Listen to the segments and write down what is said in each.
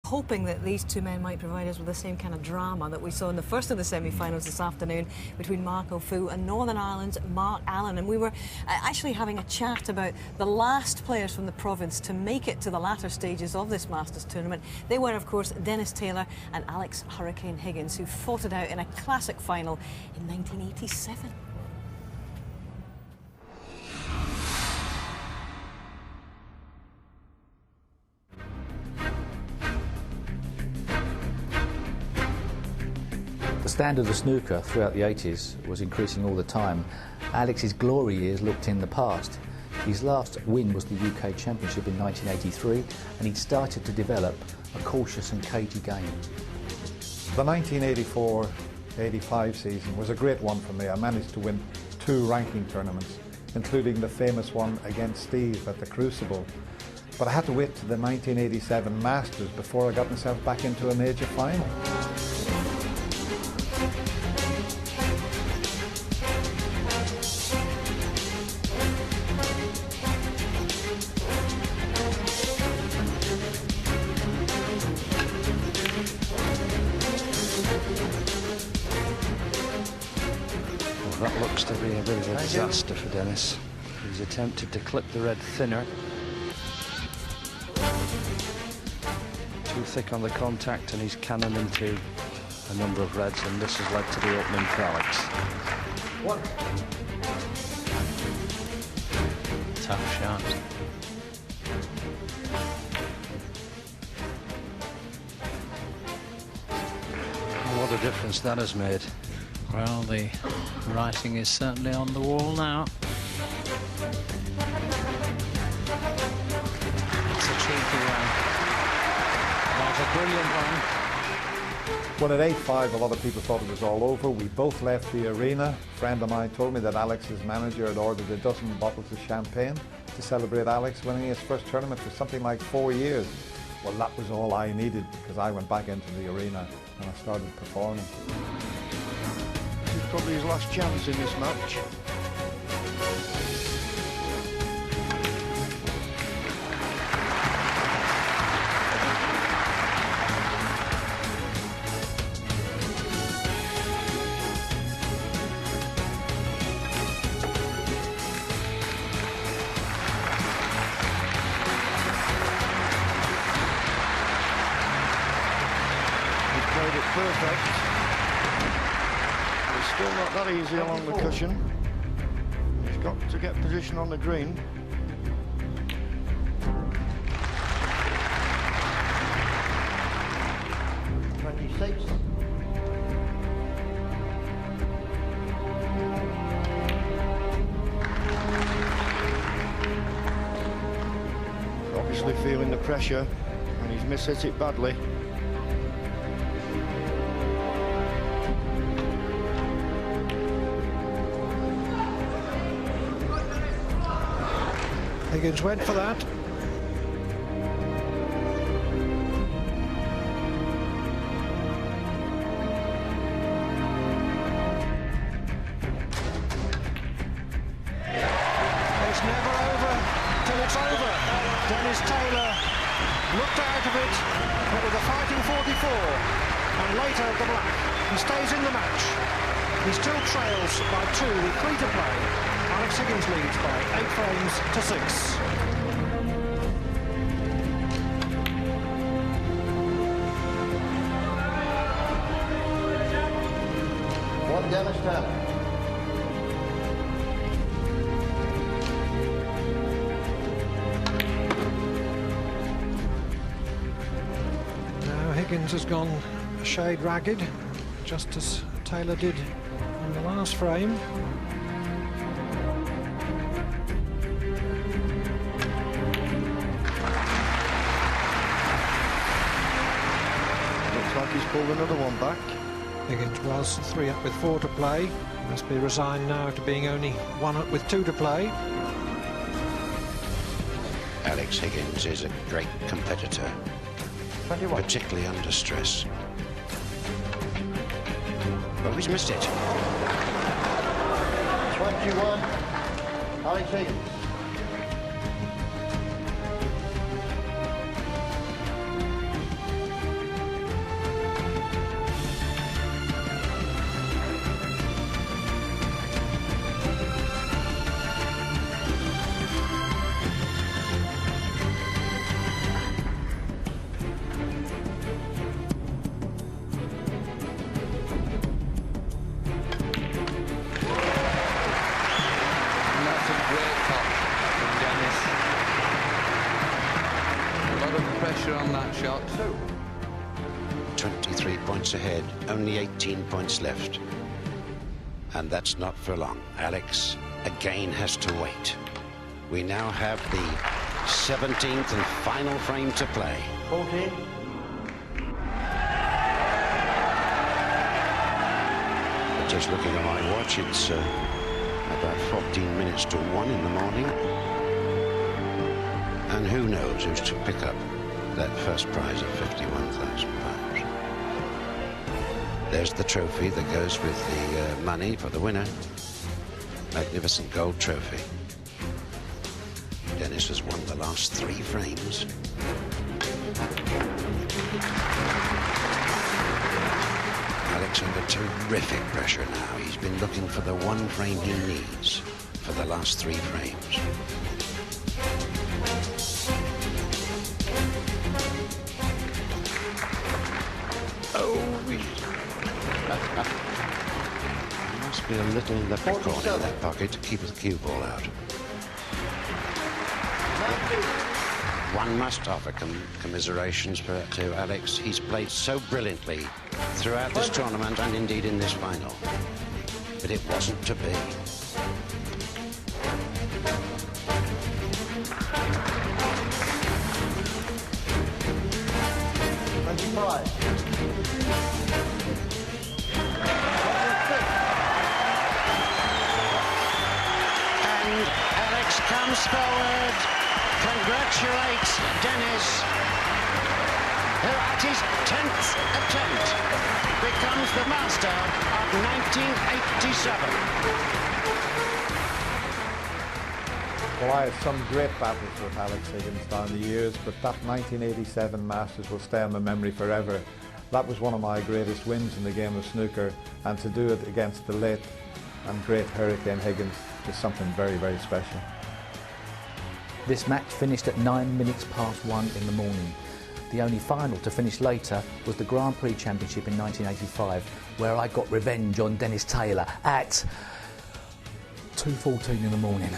Hoping that these two men might provide us with the same kind of drama that we saw in the first of the semi-finals this afternoon between Mark O'Fu and Northern Ireland's Mark Allen. And we were actually having a chat about the last players from the province to make it to the latter stages of this Masters tournament. They were, of course, Dennis Taylor and Alex Hurricane Higgins, who fought it out in a classic final in 1987. The standard of snooker throughout the 80s was increasing all the time. Alex's glory years looked in the past. His last win was the UK Championship in 1983, and he'd started to develop a cautious and cagey game. The 1984-85 season was a great one for me. I managed to win 2 ranking tournaments, including the famous one against Steve at the Crucible. But I had to wait to the 1987 Masters before I got myself back into a major final. That looks to be a bit of a disaster for Dennis. He's attempted to clip the red thinner. Too thick on the contact, and he's cannoning through a number of reds, and this has led to the opening for Alex. What? Tough shot. What a difference that has made. Well, the writing is certainly on the wall now. It's a cheeky one. That's a brilliant one. Well, at 8-5, a lot of people thought it was all over. We both left the arena. A friend of mine told me that Alex's manager had ordered a dozen bottles of champagne to celebrate Alex winning his first tournament for something like 4 years. Well, that was all I needed, because I went back into the arena and I started performing. This is probably his last chance in this match. Played it perfect. It's still not that easy along the cushion. He's got to get position on the green. Obviously feeling the pressure, and he's mishit it badly. Higgins went for that. It's never over till it's over. Dennis Taylor looked out of it, but with a fighting 44, and later the black. He stays in the match. He still trails by 2 with 3 to play. Alex Higgins leads by 8 frames to 6. One Dennis Taylor. Now Higgins has gone a shade ragged, just as Taylor did in the last frame. Like he's pulled another one back. Higgins was 3 up with 4 to play. Must be resigned now to being only 1 up with 2 to play. Alex Higgins is a great competitor, 21. particularly under stress. Oh, he's missed it. 21. Alex Higgins. 23 points ahead, only 18 points left. And that's not for long. Alex again has to wait. We now have the 17th and final frame to play. 14. Just looking at my watch, it's about 14 minutes to 1 in the morning. And who knows who's to pick up that first prize of £51,000. There's the trophy that goes with the money for the winner. Magnificent gold trophy. Dennis has won the last 3 frames. Alex under terrific pressure now. He's been looking for the one frame he needs for the last 3 frames. Oh, there must be a little leprechaun in that pocket to keep the cue ball out. One must offer commiserations to Alex. He's played so brilliantly throughout this tournament and indeed in this final. But it wasn't to be. And Alex comes forward, congratulates Dennis, who at his 10th attempt becomes the master of 1987. Well, I had some great battles with Alex Higgins down the years, but that 1987 Masters will stay in my memory forever. That was one of my greatest wins in the game of snooker, and to do it against the late and great Hurricane Higgins is something very, very special. This match finished at 9 minutes past 1 in the morning. The only final to finish later was the Grand Prix Championship in 1985, where I got revenge on Dennis Taylor at 2:14 in the morning.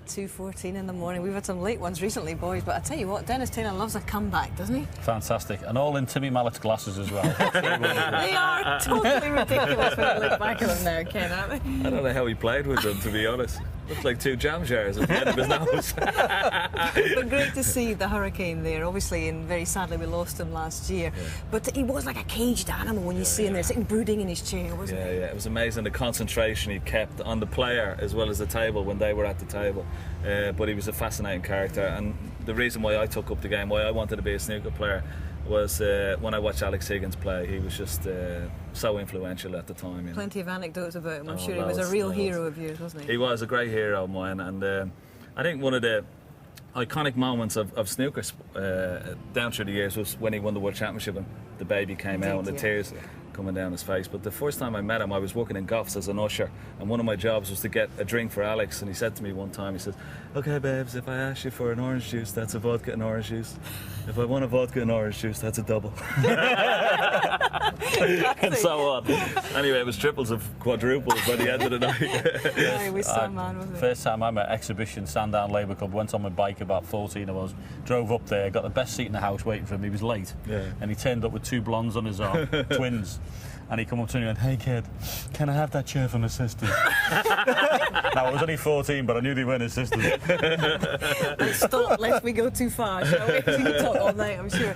2:14 in the morning. We've had some late ones recently, boys, but I tell you what, Dennis Taylor loves a comeback, doesn't he? Fantastic. And all in Timmy Mallett's glasses as well. They are totally ridiculous when I look back at them now, Ken, aren't they? I don't know how he played with them, to be honest. Looks like 2 jam jars at the end of his nose. But great to see the Hurricane there, obviously, and very sadly we lost him last year. Yeah. But he was like a caged animal when you see him there, sitting brooding in his chair, wasn't he? Yeah, it was amazing the concentration he kept on the player as well as the table when they were at the table. But he was a fascinating character, and the reason why I took up the game, why I wanted to be a snooker player, was when I watched Alex Higgins play. He was just so influential at the time. You know? Plenty of anecdotes about him. I'm sure he was a real hero of yours, wasn't he? He was a great hero of mine, and I think one of the iconic moments of snooker down through the years was when he won the World Championship and the baby came out and the tears coming down his face. But the first time I met him, I was working in Goffs as an usher, and one of my jobs was to get a drink for Alex, and he said to me one time, he said, "Okay, babes, if I ask you for an orange juice, that's a vodka and orange juice. If I want a vodka and orange juice, that's a double." And so on. Anyway, it was triples of quadruples by the end of the night. Yeah, he was some man, wasn't he? First time I met Exhibition, Sandown Labour Club, went on my bike, about 14 I was, drove up there, got the best seat in the house waiting for him. He was late, and he turned up with 2 blondes on his arm, twins. And he come up to me and went, "Hey kid, can I have that chair for my sisters?" Now I was only 14, but I knew they weren't his sisters. Stop, lest we go too far, shall we? We can talk all night, I'm sure.